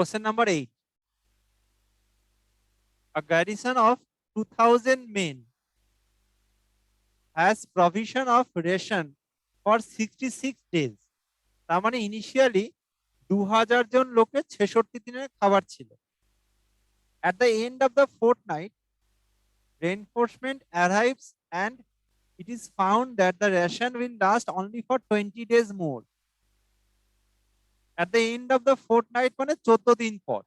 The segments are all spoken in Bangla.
Question number 8. A garrison of 2000 men has provision of ration for 66 days. তার মানে ইনিশিয়ালি 2000 জন লোকের 66 দিনের খাবার ছিল। At the end of the fortnight, reinforcement arrives and it is found that the ration will last only for 20 days more. At the end of the fortnight মানে 14 দিন পর,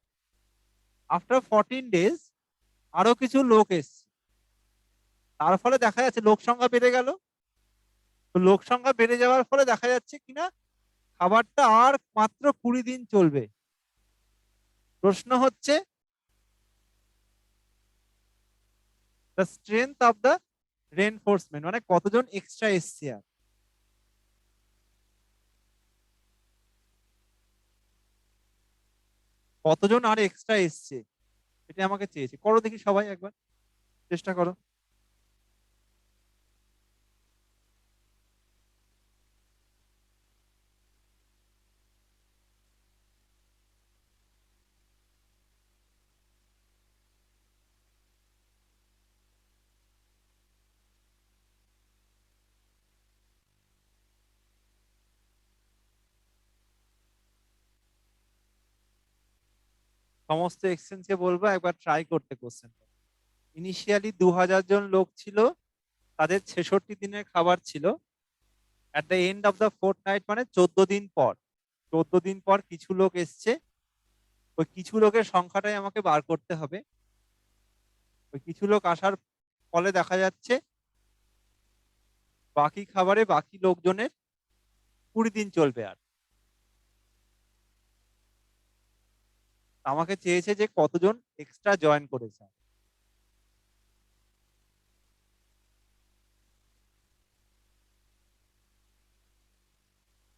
after 14 days আরো কিছু লোক এসছে, তার ফলে দেখা যাচ্ছে লোক সংখ্যা বেড়ে গেল। তো লোক সংখ্যা বেড়ে যাওয়ার ফলে দেখা যাচ্ছে কিনা খাবারটা আর মাত্র 20 দিন চলবে। প্রশ্ন হচ্ছে the strength of the reinforcement, মানে কতজন এক্সট্রা এসছে আর। কতজন আর এক্সট্রা এসছে এটা আমাকে চেয়েছে। করো দেখি সবাই একবার চেষ্টা করো। সমস্ত এক্সচেঞ্জকে বলবো একবার ট্রাই করতে কোশ্চেনটা। ইনিশিয়ালি 2000 জন লোক ছিল, তাদের 66 দিনের খাবার ছিল। At the end of the fortnight মানে 14 দিন পর, 14 দিন পর কিছু লোক এসছে। ওই কিছু লোকের সংখ্যাটাই আমাকে বার করতে হবে। ওই কিছু লোক আসার ফলে দেখা যাচ্ছে বাকি খাবারে বাকি লোকজনের 20 দিন চলবে আর। আমাকে চেয়েছে যে কতজন এক্সট্রা জয়েন করেছে।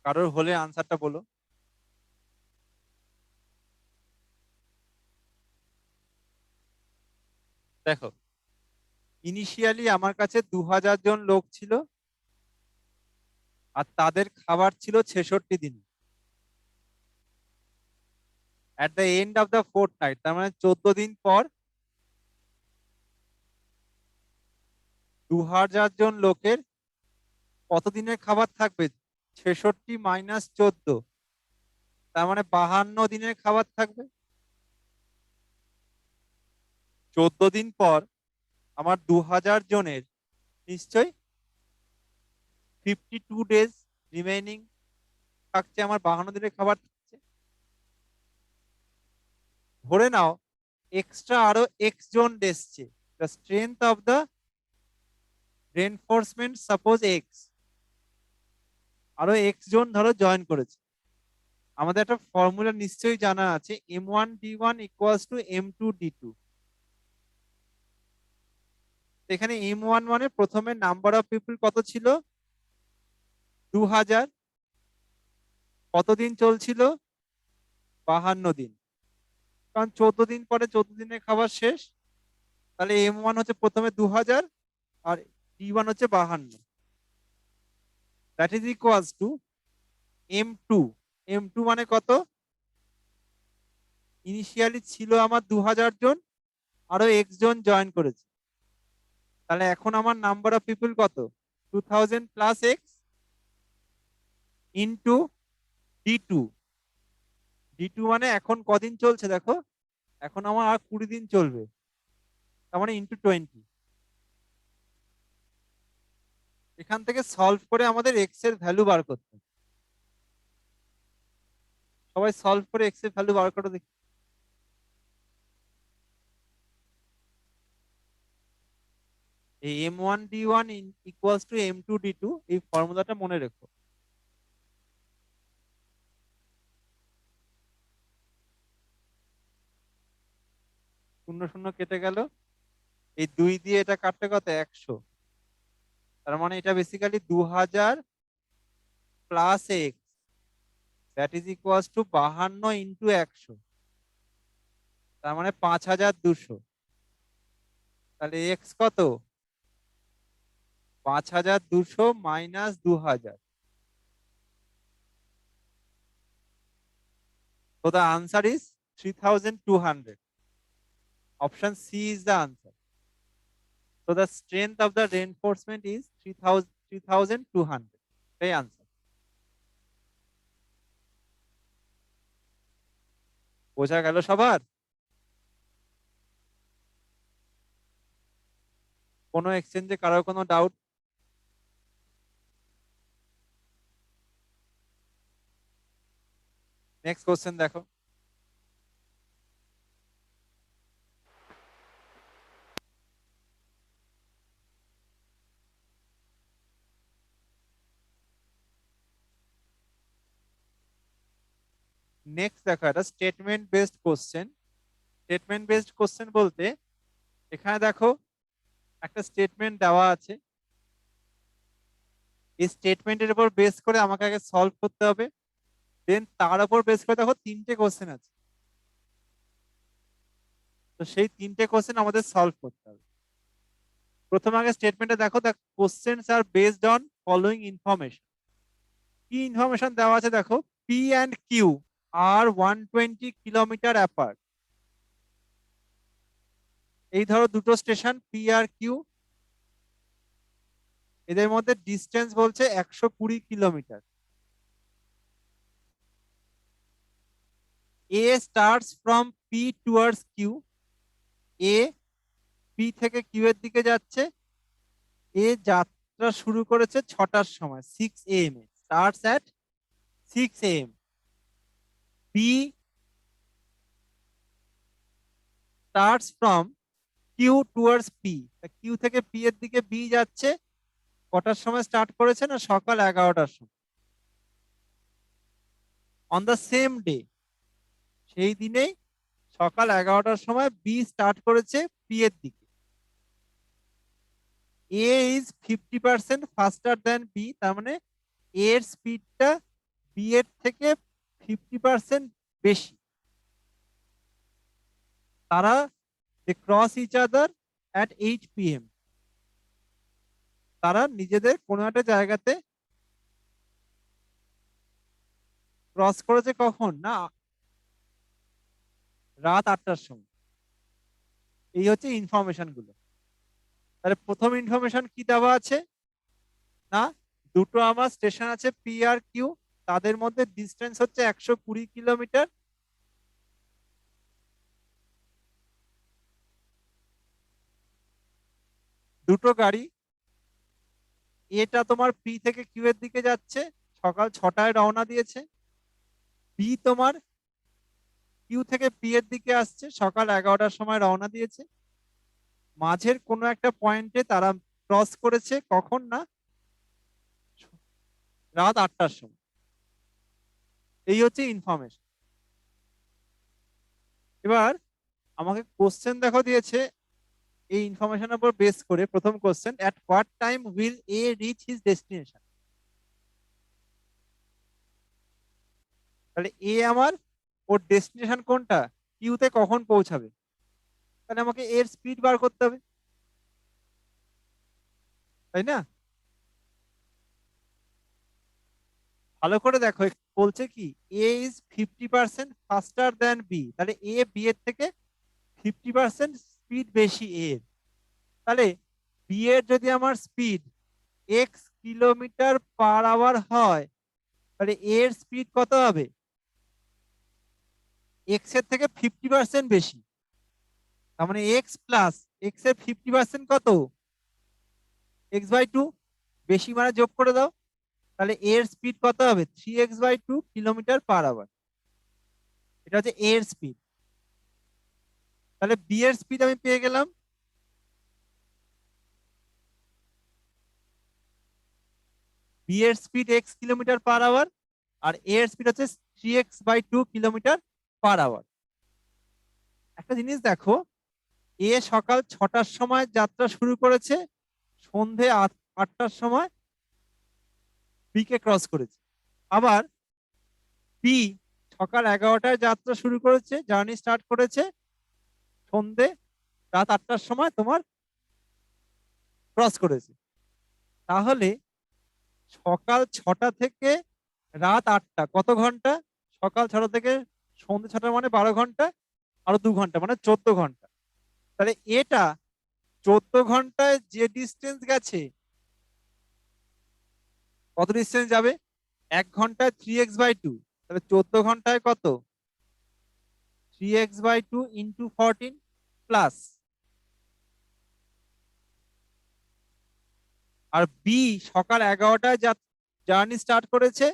কারোর হলে আনসারটা বলো। দেখো ইনিশিয়ালি আমার কাছে 2000 জন লোক ছিল আর তাদের খাবার ছিল 66 দিন। At the end of the fortnight তার মানে 14 দিন পর 2000 জন লোকের কত দিনের খাবার থাকবে? 66 মাইনাস 14, তার মানে 52 দিনের খাবার থাকবে। 14 দিন পর আমার 2000 জনের নিশ্চয়ই 52 ডেজ রিমেইনিং থাকছে, আমার 52 দিনের খাবার থাকছে। ধরে নাও এক্সট্রা আরো এক্স জন এসছে, the strength of the reinforcement suppose x, আরো এক্স জন ধরো জয়েন করেছে। আমাদের একটা ফর্মুলা নিশ্চয়ই জানা আছে, m1d1 ইকুয়ালস টু m2d2। এখানে m1 মানে প্রথমে নাম্বার অফ পিপল কত ছিল? 2000। কতদিন চলছিল? 52 দিন। কারণ 14 দিন পরে 14 দিনের খাবার শেষ, তাহলে m1 হচ্ছে প্রথমে 2000 আর d1 হচ্ছে 52। That is equals to m2। m2 মানে কত? ইনিশিয়ালি ছিল আমার 2000 জন, আরো এক্স জন জয়েন করেছে। তাহলে এখন আমার নাম্বার অফ পিপল কত? 2000 plus x into d2। d2 মানে এখন কদিন চলছে দেখো, এখন আমার আর 20 দিন চলবে, তার মানে ইন্টু 20। এখান থেকে সলভ করে আমাদের এক্স এর ভ্যালু বার করতে হবে। সবাই সলভ করে এক্স এর ভ্যালু বার করে দেখি। এই m1d1 ইকুয়ালস টু m2d2 এই ফর্মুলাটা মনে রেখো। শূন্য শূন্য কেটে গেল, এই 2 দিয়ে এটা কাটতে কত? 100। তার মানে এটা basically 2000 plus x, that is equals to 52 into 100, তার মানে 5200। তাহলে এক্স কত? 5200 minus 2000। So the answer is 3200. Option C is the answer. So the strength of the reinforcement is 3200. Okay, answer. বোঝা গেল সবার? কোনো এক্সচেঞ্জে কারোর কোনো ডাউট? নেক্সট কোশ্চেন দেখো। নেক্সট দেখো, এটা statement based question. Statement based question বলতে এখানে দেখো একটা স্টেটমেন্ট দেওয়া আছে, এই স্টেটমেন্টের উপর বেস করে আমাকে আগে সলভ করতে হবে, দেন তার উপর বেস করে দেখো তিনটে কোশ্চেন আছে, তো সেই তিনটে কোশ্চেন আমাদের সলভ করতে হবে। প্রথম আগে স্টেটমেন্টে দেখো, the questions are based on following information. কি ইনফরমেশন দেওয়া আছে দেখো, P and Q are 120 kilometre apart. এই ধরো দুটো স্টেশন পি আর কিউ, এদের মধ্যে ডিস্টেন্স বলছে 120 kilometre. A starts from P towards Q. A P থেকে কিউ এর দিকে যাচ্ছে। এ যাত্রা শুরু করেছে 6টার সময়, 6 AM এ, starts at 6 AM। B starts from Q towards P, Q থেকে পি এর দিকে বি যাচ্ছে, কটার সময় স্টার্ট করেছে না সকাল 11টার সময়। অন দ্য সেম ডে, সেই দিনেই সকাল 11টার সময় বি স্টার্ট করেছে পি এর দিকে। এ ইজ 50% ফাস্টার দেন বি, তার মানে এর স্পিডটা বি এর থেকে 50% বেশি। তারা they cross each other at 8 PM। তারা নিজেদের কোনো একটা জায়গাতে ক্রস করেছে কখন না রাত 8টার সময়। এই হচ্ছে ইনফরমেশন গুলো। তাহলে প্রথম ইনফরমেশন কি দেওয়া আছে না, দুটো আমার স্টেশন আছে পি আর কিউ, তাদের মধ্যে ডিস্টেন্স হচ্ছে 120 কিলোমিটার। দুটো গাড়ি, এটা তোমার পি থেকে কিউ এর দিকে যাচ্ছে, সকাল 6টায় রওনা দিয়েছে। বি তোমার কিউ থেকে পি এর দিকে আসছে, সকাল 11টার সময় রওনা দিয়েছে। মাঝের কোনো একটা পয়েন্টে তারা ক্রস করেছে কখন না রাত 8টার সময়। এই হচ্ছে ইনফরমেশন। এবার আমাকে কোশ্চেন দেখো দিয়েছে এই ইনফরমেশনের উপর বেস করে। প্রথম question, at what time will a rich his destination. তাহলে এ আমার, ওর ডেস্টিনেশন কোনটা, কিউতে কখন পৌঁছাবে, তাহলে আমাকে এর স্পিড বার করতে হবে, তাই না? ভালো করে দেখো, বলছে কি এ ইজ 50% ফাস্টার দেন বি, তাহলে এ বি এর থেকে 50% স্পিড বেশি এর। তাহলে বি এর যদি আমার speed x kilometre per hour হয়, তাহলে এর স্পিড কত হবে, এক্স এর থেকে 50% বেশি। তার মানে এক্স প্লাস এক্স এর 50% কত, x/2। বেশি মানে যোগ করে দাও, তাহলে এর স্পিড কত হবে, 3x/2 কিলোমিটার পার আওয়ার। এটা হচ্ছে এর স্পিড। তাহলে বি এর স্পিড আমি পেয়ে গেলাম, বি এর speed x kilometre per hour, আর এ এর স্পিড হচ্ছে 3x/2 কিলোমিটার পার আওয়ার। একটা জিনিস দেখো, এ সকাল 6টার সময় যাত্রা শুরু করেছে, সন্ধে 8টার সময় বি কে ক্রস করেছে। আবার বি সকাল 11টায় যাত্রা শুরু করেছে, জার্নি স্টার্ট করেছে, সন্ধে রাত 8টার সময় তোমার ক্রস করেছে। তাহলে সকাল 6টা থেকে রাত 8টা কত ঘন্টা, সকাল 6টা থেকে সন্ধ্যে 6টা মানে 12 ঘন্টা, আরো 2 ঘন্টা মানে 14 ঘন্টা। তাহলে এটা 14 ঘন্টায় যে ডিস্টেন্স গেছে, কত ডিস্টেন্স যাবে? 1 ঘন্টায় 3x/2, তাহলে 14 ঘন্টায় কত? 3x/2 into 14 plus. আর বি সকাল 11টায় জার্নি স্টার্ট করেছে,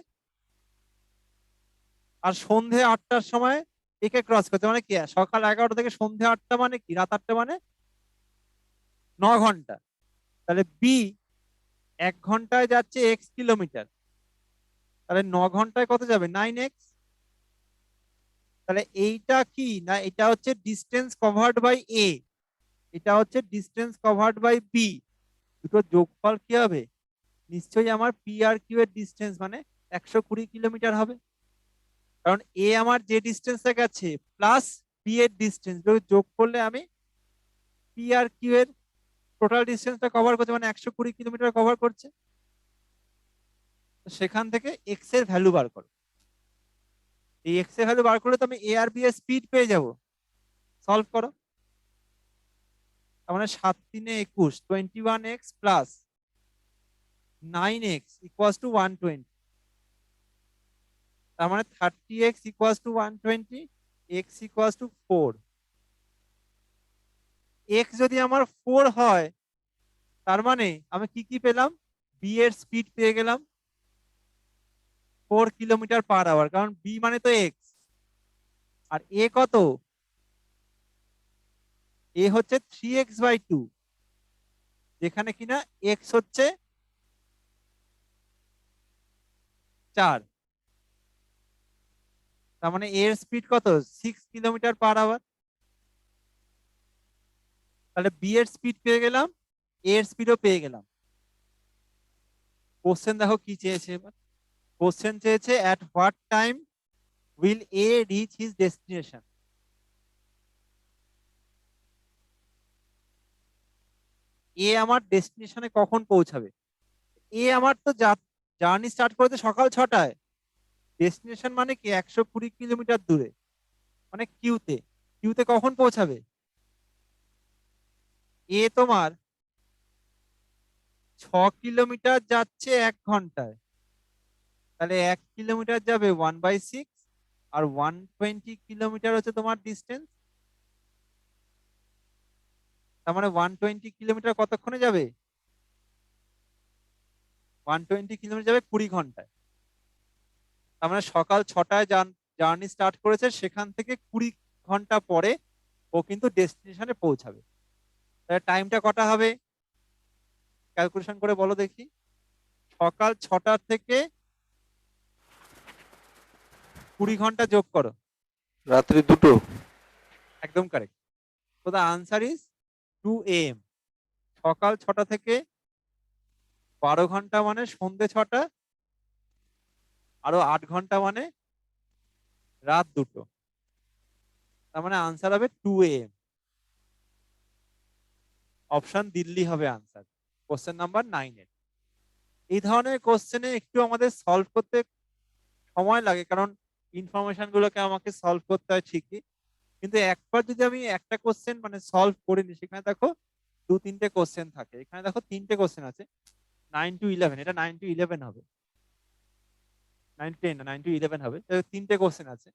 আর সন্ধে 8টার সময় একে ক্রস করছে, মানে কি সকাল 11টা থেকে সন্ধে 8টা মানে কি রাত 8টা মানে 9 ঘন্টা। তাহলে বি 1 ঘন্টায় যাচ্ছে x কিলোমিটার, তাহলে 9 ঘন্টায় কত যাবে? 9x। তাহলে এইটা কি না, এটা হচ্ছে ডিস্টেন্স কভার্ড বাই এ, এটা হচ্ছে ডিস্টেন্স কভার্ড বাই বি। দুটো যোগফল কি হবে? নিশ্চয়ই আমার পি আর কিউ এর ডিস্টেন্স মানে 120 কিলোমিটার হবে। কারণ এ আমার যে ডিস্টেন্সে গেছে প্লাস বি এর ডিস্টেন্স যোগ করলে আমি পি আর কিউ এর টোটাল ডিস্টেন্সটা কভার করছে, মানে 120 কিলোমিটার কভার করছে। সেখান থেকে এক্স এর ভ্যালু বার করো। এই এক্স এর ভ্যালু বার করলে তো আমি এ আর বি এর স্পিড পেয়ে যাব। সলভ করো। তার মানে 7×3 = 21, 21x plus 9x equals to 120। তার মানে 30x equals to 120, x equals to 4। x যদি আমার 4 হয়, তার মানে আমি কি কি পেলাম? বি এর স্পিড পেয়ে গেলাম 4 কিলোমিটার/আওয়ার, কারণ বি মানে তো এক্স। আর এ কত? এ হচ্ছে 3x/2, যেখানে কিনা এক্স হচ্ছে 4। তার মানে এর স্পিড কত? 6 কিলোমিটার/আওয়ার। তাহলে বি এর স্পিড পেয়ে গেলাম, এ এর স্পিডও পেয়ে গেলাম। কোশ্চেন দেখো কি চেয়েছে এবার। কোশ্চেন চেয়েছে at what time will A reach his destination? এ আমার ডেস্টিনেশনে কখন পৌঁছাবে? এ আমার তো জার্নি স্টার্ট করেছে সকাল 6টায়। ডেস্টিনেশন মানে কি 120 কিলোমিটার দূরে, মানে কিউতে। কিউতে কখন পৌঁছাবে? এ তোমার 6 কিলোমিটার যাচ্ছে 1 ঘন্টায়, তাহলে 1 কিলোমিটার যাবে 1/6, আর 120 কিলোমিটার হচ্ছে তোমার ডিস্টেন্স। তার মানে 120 কিলোমিটার কতক্ষণে যাবে? 120 কিলোমিটার যাবে 20 ঘন্টায়। তার মানে সকাল 6টায় জার্নি স্টার্ট করেছে, সেখান থেকে 20 ঘন্টা পরে ও কিন্তু ডেস্টিনেশনে পৌঁছাবে। তাহলে টাইমটা কটা হবে? ক্যালকুলেশন করে বলো দেখি। সকাল 6টা থেকে 20 ঘন্টা যোগ করো। রাত্রি 2টো। একদম কারেক্ট। তো দা আনসার ইজ 2 AM। সকাল 6টা থেকে 12 ঘন্টা মানে সন্ধে 6টা, আরো 8 ঘন্টা মানে রাত 2টো। তার মানে আনসার হবে 2 AM। অপশন দিল্লি হবে আনসার, কোশ্চেন নাম্বার 9-এর। এই ধরনের কোশ্চেনে একটু আমাদের সলভ করতে সময় লাগে, কারণ ইনফরমেশন গুলোকে আমাকে সলভ করতে হয় ঠিকই, কিন্তু একবার যদি আমি একটা কোশ্চেন মানে সলভ করে নিই, সেখানে দেখো 2-3টে কোশ্চেন থাকে। এখানে দেখো 3টে কোশ্চেন আছে। 9 to 11, এটা 9 to 11 হবে, 9 to 10 না, 9 to 11 হবে। 3টে কোশ্চেন আছে।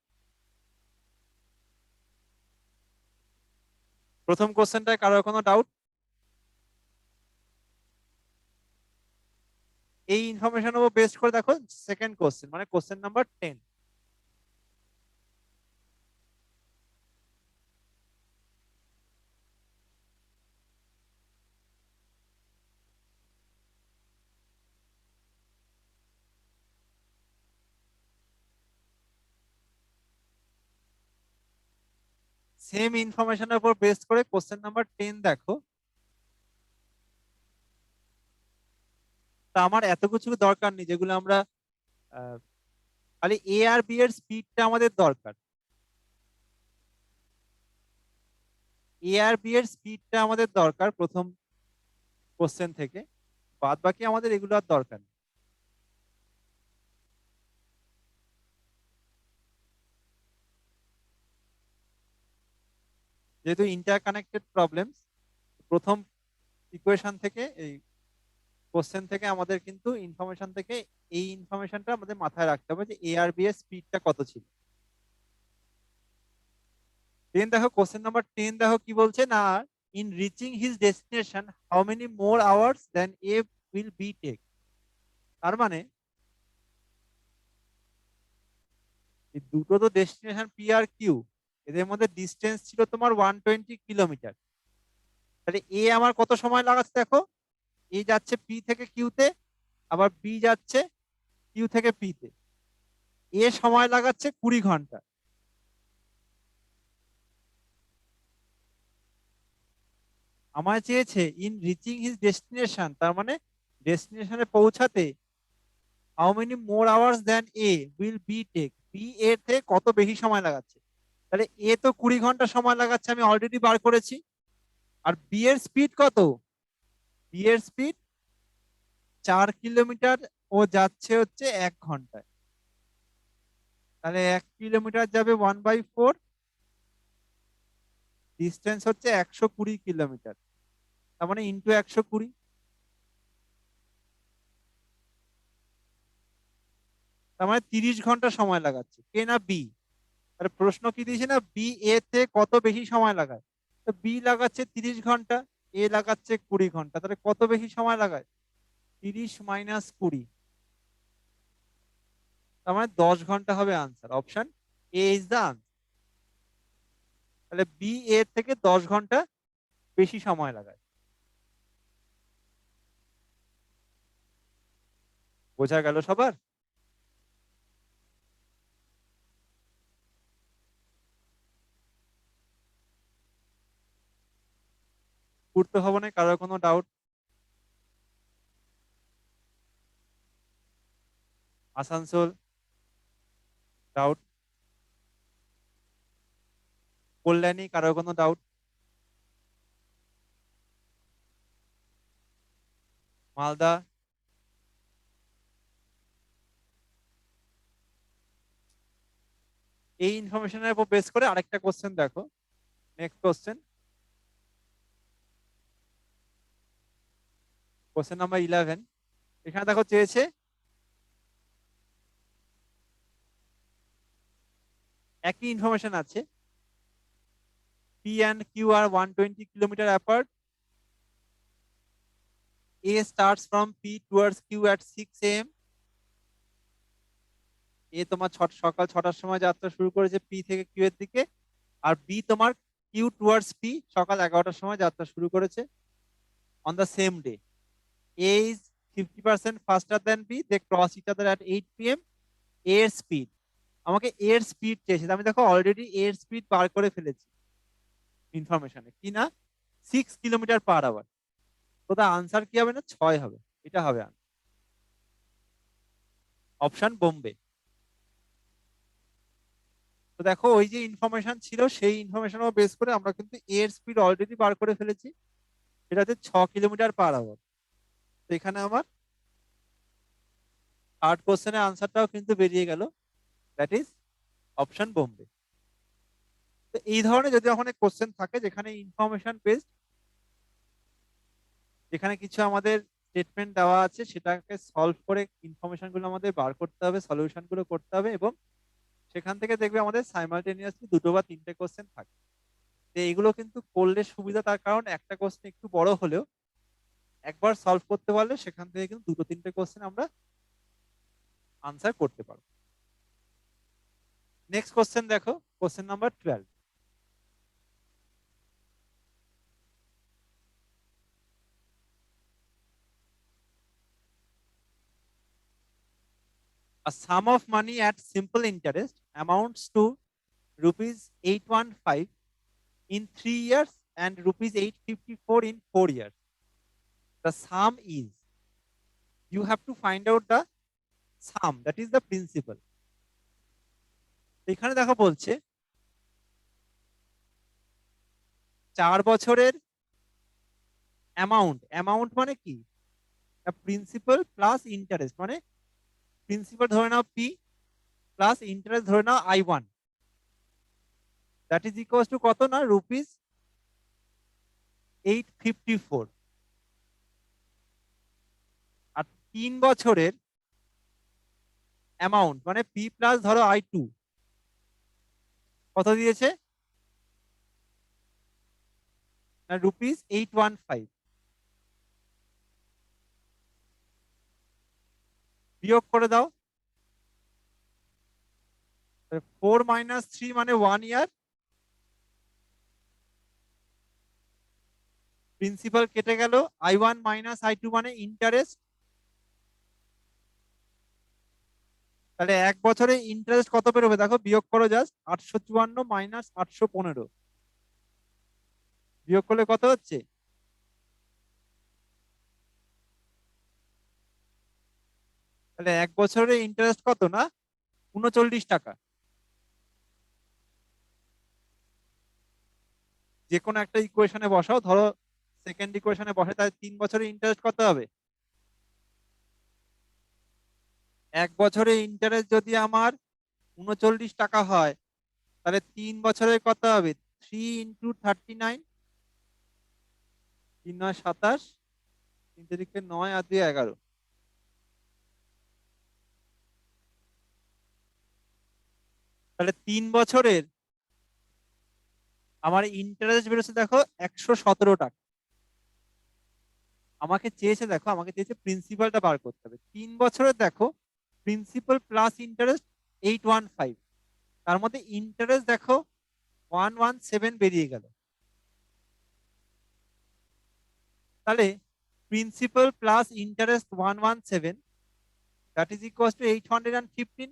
প্রথম কোশ্চেনটায় কারোর কোনো ডাউট? এই ইনফরমেশন উপর বেস্ট করে দেখো সেকেন্ড কোশ্চেন, মানে কোশ্চেন নাম্বার 10। সেম ইনফরমেশনের উপর বেস্ট করে কোশ্চেন নাম্বার 10 দেখো। তা আমার এত কিছু দরকার নেই, যেগুলো আমরা খালি এ আর বি এর স্পিডটা আমাদের দরকার। এ আর বি এর স্পিডটা আমাদের দরকার প্রথম কোশ্চেন থেকে, বাদ বাকি আমাদের এগুলো আর দরকার নেই। যেহেতু ইন্টারকানেক্টেড প্রবলেমস, প্রথম ইকুয়েশন থেকে এই কোশ্চেন থেকে আমাদের কিন্তু ইনফরমেশন থেকে এই ইনফরমেশনটা আমাদের মাথায় রাখতে হবে যে এ আর বি এর স্পিডটা কত ছিল। 10 দেখো, কোশ্চেন নাম্বার 10 দেখো কি বলছে না, in reaching his destination how many more hours than A will B take. তার মানে এই দুটো তো ডেস্টিনেশন পি আর কিউ, এদের মধ্যে ডিস্টেন্স ছিল তোমার 120 কিলোমিটার। তাহলে এ আমার কত সময় লাগাচ্ছে দেখো, এ যাচ্ছে পি থেকে কিউতে, আবার বি যাচ্ছে কিউ থেকে পি তে, এ সময় লাগাচ্ছে 20 ঘন্টা। আমায় চেয়েছে ইন রিচিং হিজ ডেস্টিনেশন, তার মানে ডেস্টিনেশনে পৌঁছাতে how many more hours than A will B take, B এর থেকে কত বেশি সময় লাগাচ্ছে। তাহলে এ তো 20 ঘন্টা সময় লাগাচ্ছে, আমি অলরেডি বার করেছি। আর বি এর স্পিড কত, বি এর স্পিড 4 কিলোমিটার, ও যাচ্ছে হচ্ছে 1 ঘন্টায়। তাহলে 1 কিলোমিটার যাবে 1/4, ডিস্টেন্স হচ্ছে 120 কিলোমিটার। তার মানে ইন্টু 120, তার মানে 30 ঘন্টা সময় লাগাচ্ছে। কে না বি? তাহলে প্রশ্ন কি দিয়েছে না, বি এ তে কত বেশি সময় লাগায়। তো বি লাগাচ্ছে 30 ঘন্টা, এ লাগাচ্ছে 20 ঘন্টা, তাহলে কত বেশি সময় লাগায়? 30 - 20, তার মানে 10 ঘন্টা হবে answer. Option A is the answer. তাহলে বি এ থেকে 10 ঘন্টা বেশি সময় লাগায়। বোঝা গেল সবার? পূর্ত ভবনে কারোর কোনো ডাউট? আসানসোল ডাউট? কল্যাণী কারোর কোনো ডাউট? মালদা? এই ইনফরমেশনের উপর বেস করে আরেকটা কোশ্চেন দেখো। Next question, question number 11। এখানে দেখো চেয়েছে একই ইনফরমেশন আছে, P and Q are 120 kilometre apart, A starts from P towards Q at 6 AM। A তোমার সকাল 6টার সময় যাত্রা শুরু করেছে পি থেকে কিউ এর দিকে, আর বি তোমার কিউ টুয়ার্ডস পি সকাল 11টার সময় যাত্রা শুরু করেছে on the same day. A is 50% faster than B, they cross each other at 8 PM। এর স্পিড, আমাকে এর স্পিড চেয়েছে, আমি দেখো অলরেডি এর স্পিড বার করে ফেলেছি ইনফরমেশনে, কি না 6 কিলোমিটার/আওয়ার। তো দা আনসার কি হবে না, 6 হবে। এটা হবে অপশন বোম্বে। তো দেখো ওই যে ইনফরমেশন ছিল সেই ইনফরমেশন বেস করে আমরা কিন্তু এর স্পিড অলরেডি বার করে ফেলেছি, সেটা হচ্ছে 6 কিলোমিটার/আওয়ার। তো এখানে আমার থার্ড কোশ্চেনের আনসারটাও কিন্তু বেরিয়ে গেল, দ্যাট ইজ অপশন বোম্বে। তো এই ধরনের যদি ওখানে কোশ্চেন থাকে যেখানে ইনফরমেশন বেসড, যেখানে কিছু আমাদের স্টেটমেন্ট দেওয়া আছে সেটাকে সলভ করে ইনফরমেশন গুলো আমাদের বার করতে হবে, সলিউশন গুলো করতে হবে, এবং সেখান থেকে দেখবে আমাদের সাইমালটেনিয়াসলি 2 বা 3টে কোশ্চেন থাকে। তো এইগুলো কিন্তু করলে সুবিধা, তার কারণ একটা কোশ্চেন একটু বড় হলেও একবার সলভ করতে পারলে সেখান থেকে কিন্তু 2-3টে কোশ্চেন আমরা আনসার করতে পারবো। নেক্সট কোশ্চেন দেখো, question number 12। A sum of money at simple interest amounts to rupees 815 in 3 years and rupees 854 in 4 years. The sum is, you have to find out the sum, that is the principal. এখানে দেখো বলছে 4 বছরের অ্যামাউন্ট, অ্যামাউন্ট মানে কি, প্রিন্সিপাল প্লাস ইন্টারেস্ট, মানে প্রিন্সিপাল ধরে নাও পি প্লাস ইন্টারেস্ট ধরে নাও I1, that is equal to কত না, রুপিস 854, আর 3 বছরের অ্যামাউন্ট মানে পি প্লাস ধরো I2 কত দিয়েছে, না ₹815। বিয়োগ করে দাও, 4 - 3 মানে 1 ইয়ার, প্রিন্সিপাল কেটে গেল, I1 - I2 মানে ইন্টারেস্ট। তাহলে 1 বছরে ইন্টারেস্ট কত বেরোবে দেখো, বিয়োগ করো জাস্ট, 854 - 815, বিয়োগ করলে কত হচ্ছে, তাহলে 1 বছরে ইন্টারেস্ট কত না 39 টাকা। যে কোনো একটা ইকুয়েশনে বসাও, ধরো সেকেন্ড ইকুয়েশনে বসে, তাহলে 3 বছরে ইন্টারেস্ট কত হবে, 1 বছরে ইন্টারেস্ট যদি আমার 39 টাকা হয়, তাহলে 3 বছরে কত হবে, 3 × 39, 3 × 9 = 27, 3 × 9 আর 2 = 11। তাহলে 3 বছরের আমার ইন্টারেস্ট বেরোচ্ছে দেখো 117 টাকা। আমাকে চেয়েছে প্রিন্সিপালটা বার করতে হবে। 3 বছরের দেখো প্রিন্সিপাল প্লাস ইন্টারেস্ট 815, তার মধ্যে ইন্টারেস্ট দেখো 117 বেরিয়ে গেল। তাহলে principal plus interest 117, that is equal to 815,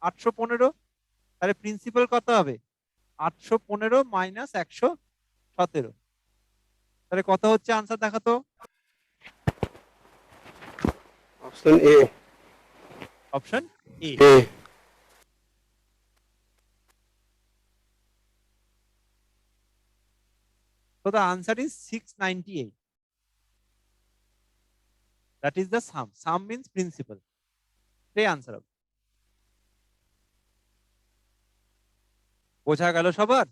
815। তাহলে প্রিন্সিপাল কত হবে, 815 - 117। তাহলে কত হচ্ছে আনসার দেখো তো, option A. Option A. A. So the answer is 698. That is the sum. Sum means principal. সেই আনসার হবে। বোঝা গেল সবার?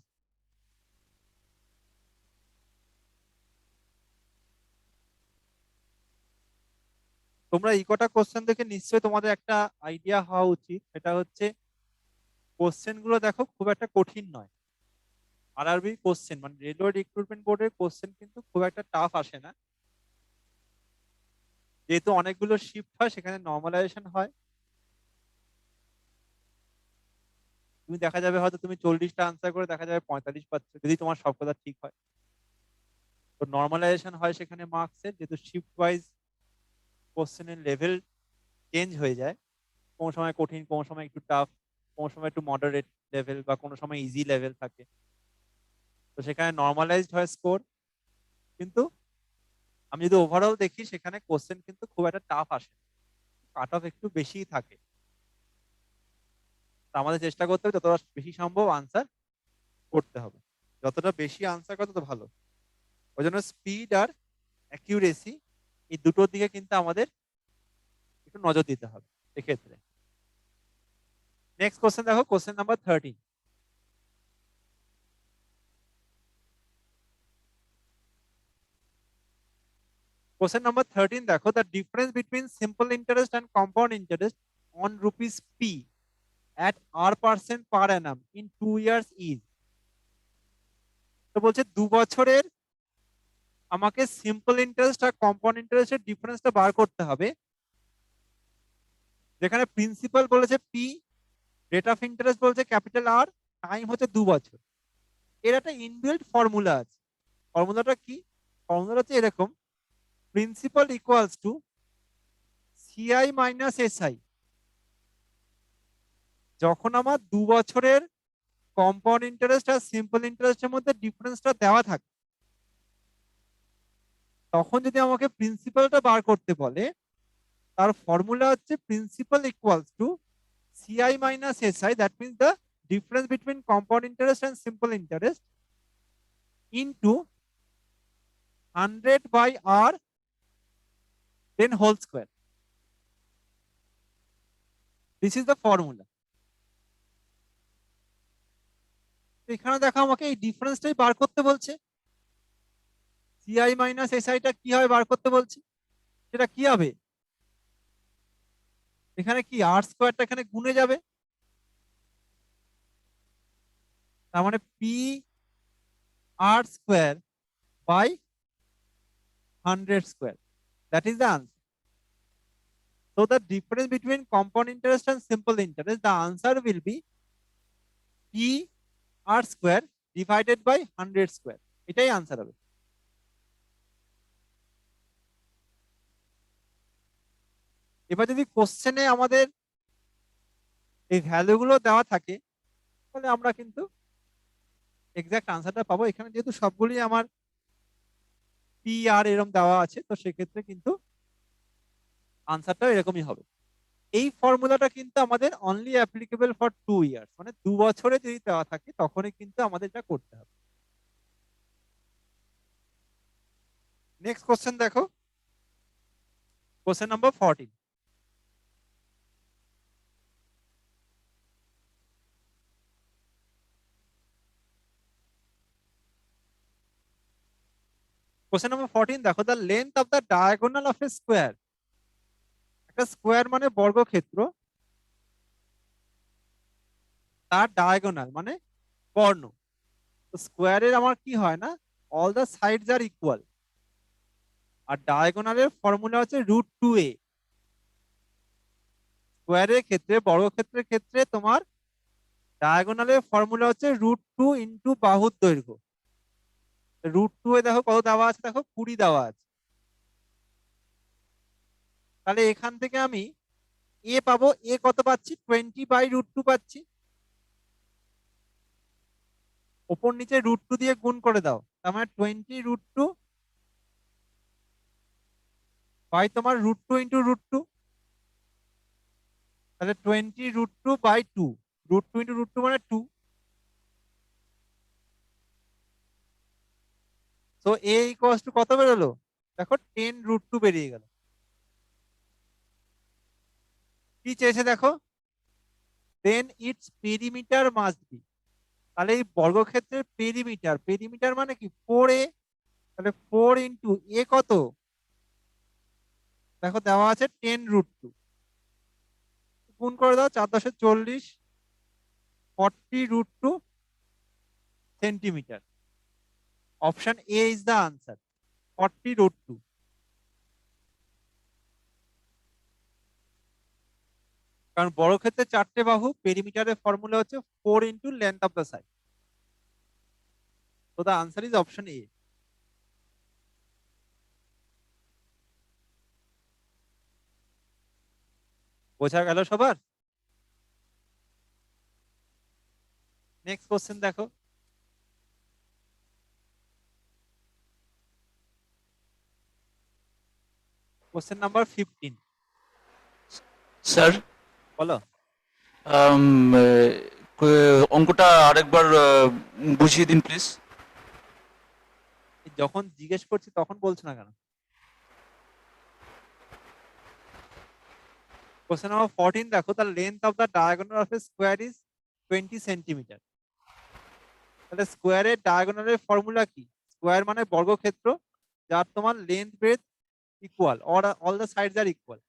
তোমরা এই কটা কোশ্চেন দেখে নিশ্চয়ই তোমাদের একটা আইডিয়া হওয়া উচিত, সেটা হচ্ছে কোশ্চেন গুলো দেখো খুব একটা কঠিন নয়। আরআরবি কোশ্চেন মানে রেলওয়ে রিক্রুটমেন্ট বোর্ডের কোশ্চেন কিন্তু খুব একটা টাফ আসে না, যেহেতু অনেকগুলো শিফট হয়, সেখানে নর্মালাইজেশন হয়। তুমি দেখা যাবে হয়তো তুমি 40টা আনসার করে দেখা যাবে 45 পাচ্ছ, যদি তোমার সব কথা ঠিক হয়। তো নর্মালাইজেশন হয় সেখানে মার্কসের, যেহেতু শিফট ওয়াইজ কোশ্চেনের লেভেল চেঞ্জ হয়ে যায়, কোনো সময় কঠিন, কোনো সময় একটু টাফ, কোনো সময় একটু মডারেট লেভেল, বা কোনো সময় ইজি লেভেল থাকে। তো সেখানে নর্মালাইজড হয় স্কোর। কিন্তু আমি যদি ওভারঅল দেখি, সেখানে কোশ্চেন কিন্তু খুব একটা টাফ আসে, কাট অফ একটু বেশিই থাকে। তো আমাদের চেষ্টা করতে হবে যতটা বেশি সম্ভব আনসার করতে হবে, যতটা বেশি আনসার করতে তত ভালো। ওই জন্য স্পিড আর অ্যাকিউরেসি এই দুটোর দিকে কিন্তু আমাদের একটু নজর দিতে হবে এক্ষেত্রে। নেক্সট কোশ্চেন দেখো, কোশ্চেন নাম্বার 13। Question number 13 দেখো, the difference between simple interest and compound interest on rupees P at R% per annum in 2 years is। তো বলছে 2 বছরের আমাকে সিম্পল ইন্টারেস্ট আর কম্পাউন্ড ইন্টারেস্টের ডিফারেন্সটা বার করতে হবে, যেখানে প্রিন্সিপাল বলেছে পি, রেট অফ ইন্টারেস্ট বলছে ক্যাপিটাল আর, টাইম হচ্ছে 2 বছর। এর একটা ইনবিল্ট ফর্মুলা আছে। ফর্মুলাটা কি? ফর্মুলাটা হচ্ছে এরকম, principal equals to CI minus SI. যখন আমার 2 বছরের কম্পাউন্ড ইন্টারেস্ট আর সিম্পল ইন্টারেস্টের মধ্যে ডিফারেন্সটা দেওয়া থাকে, তখন যদি আমাকে প্রিন্সিপালটা বার করতে বলে, তার ফর্মুলা হচ্ছে principal equals to CI minus SI, that means the difference between compound interest and simple interest into 100/r then whole square. This is the formula. এখানে দেখো আমাকে এই ডিফারেন্সটাই বার করতে বলছে। সিআই মাইনাস এসআইটা কি হবে বার করতে বলছি, সেটা কি হবে? এখানে কি আর স্কোয়ারটা এখানে গুণে যাবে, তার মানে P R square by 100 square, that is the answer. So the difference between compound interest and simple interest, the answer will be p r square divided by 100 square. এটাই আনসার হবে. এবার যদি কোশ্চেনে আমাদের এই ভ্যালুগুলো দেওয়া থাকে তাহলে আমরা কিন্তু এক্সাক্ট আনসারটা পাবো. এখানে যেহেতু সবগুলি আমার পি আর এরকম দেওয়া আছে, তো সেক্ষেত্রে কিন্তু আনসারটাও এরকমই হবে. এই ফর্মুলাটা কিন্তু আমাদের অনলি অ্যাপ্লিকেবল ফর 2 ইয়ার্স, মানে 2 বছরে যদি দেওয়া থাকে তখনই কিন্তু আমাদের এটা করতে হবে. নেক্সট কোশ্চেন দেখো, কোশ্চেন নাম্বার 14. কোশ্চেন নাম্বার 14 দেখো, the length of the diagonal of A square. একটা স্কোয়ার মানে বর্গক্ষেত্র, তার ডায়াগোনাল মানে কর্ণ. তো স্কোয়ারের আমার কি হয় না, all the sides are equal, আর ডায়াগোনালের ফর্মুলা হচ্ছে √2a. স্কোয়ারের ক্ষেত্রে, বর্গক্ষেত্রের ক্ষেত্রে তোমার ডায়াগোনালের ফর্মুলা হচ্ছে √2 ইন্টু বাহুর দৈর্ঘ্য. √2 এ দেখো কত দেওয়া আছে, দেখো 20 দেওয়া আছে. তাহলে এখান থেকে আমি এ পাবো, এ কত পাচ্ছি, 20/√2 পাচ্ছি. ওপর নিচে √2 দিয়ে গুণ করে দাও, তার মানে 20√2 বাই তোমার √2 ইন্টু √2, তাহলে 20√2/2, √2 ইন্টু √2 মানে 2. তো এ ইকুয়ালস টু কত বেরোলো, দেখো 10√2 বেরিয়ে গেল. কি চেয়েছে দেখো, দেন ইটস পেরিমিটার মাস্ট বি. তাহলে এই বর্গক্ষেত্রের পেরিমিটার, পেরিমিটার মানে কি 4a, তাহলে 4 ইন্টু এ কত, দেখো দেওয়া আছে 10√2, গুণ করে দাও, 4×10 = 40, 40√2 centimetre. Option A is the answer, 40√2. কারণ বর্গক্ষেত্রে 4টে বাহু, পেরিমিটারের ফর্মুলা হচ্ছে 4 into length of the side. So the answer is option A. বোঝা গেল সবার? নেক্সট কোশ্চেন দেখো, কোশ্চেন নাম্বার 15. স্যার বলো. অঙ্কটা আরেকবার বুঝিয়ে দিন প্লিজ। যখন জিজ্ঞেস করছি তখন বলছো না কেন? কোশ্চেন নাম্বার 14 দেখো, the length of the diagonal of a square is 20 centimetre. তাহলে স্কোয়ারের ডায়াগোনালের ফর্মুলা কি, স্কোয়ার মানে বর্গক্ষেত্র যার তোমার length breadth equal, or all the sides are equal.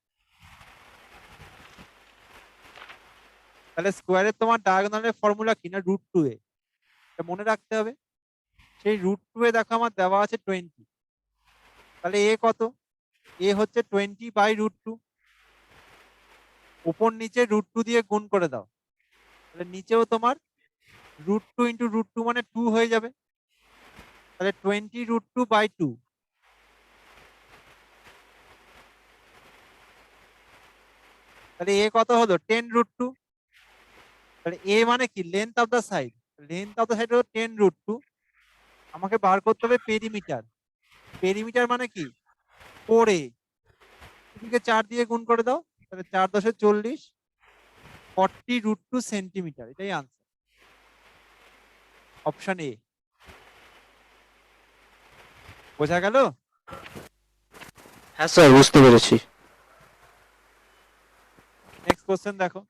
তাহলে স্কোয়ারের তোমার ডায়াগোনালের ফর্মুলা কি না, √2a. এটা মনে রাখতে হবে. সেই √2a দেখো আমার দেওয়া আছে 20, তাহলে এ কত, এ হচ্ছে 20/√2, উপর নিচে √2 দিয়ে গুণ করে দাও, তাহলে নিচেও তোমার √2 ইন্টু √2 মানে 2 হয়ে যাবে, তাহলে 20√2/2. তাহলে এ কত হলো, 10√2. তাহলে এ মানে কি, length of the side, length of the side হলো 10√2. আমাকে বার করতে হবে পেরিমিটার, পেরিমিটার মানে কি 4a, এদিকে 4 দিয়ে গুণ করে দাও, তাহলে 4×10 = 40√2 সেন্টিমিটার. এটাই আনসার, অপশন এ. বোঝা গেল? হ্যাঁ স্যার বুঝতে পেরেছি। নেক্সট কোশ্চেন দেখো,